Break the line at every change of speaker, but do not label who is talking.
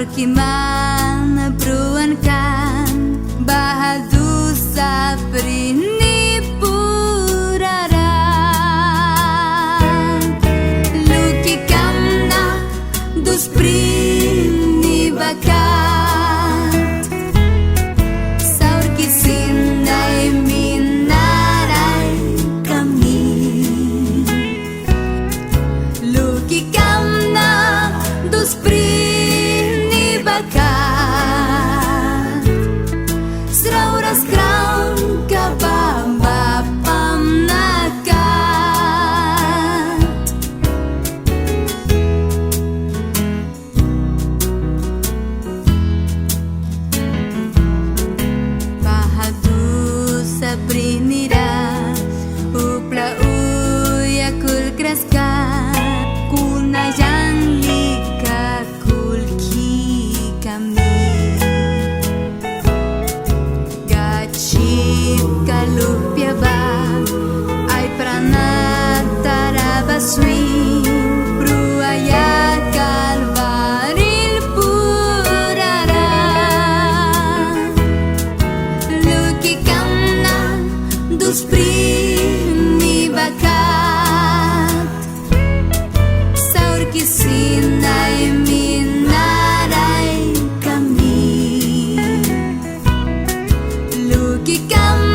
Saur kimana pruan kan bahadu saprini purara luki kamna dus prini bakat saur kisindai minarai kami luki kamna dus prini bakat srauras kraun kababapam nakat bahadu saprinira upla uyakul kraskat kuna janglika kulki kami gachip kalupya ba ay pranattarabaswi pruaya kalvaril purara luki kamna dus primi bakat saur kisinay minaray kami luki kamna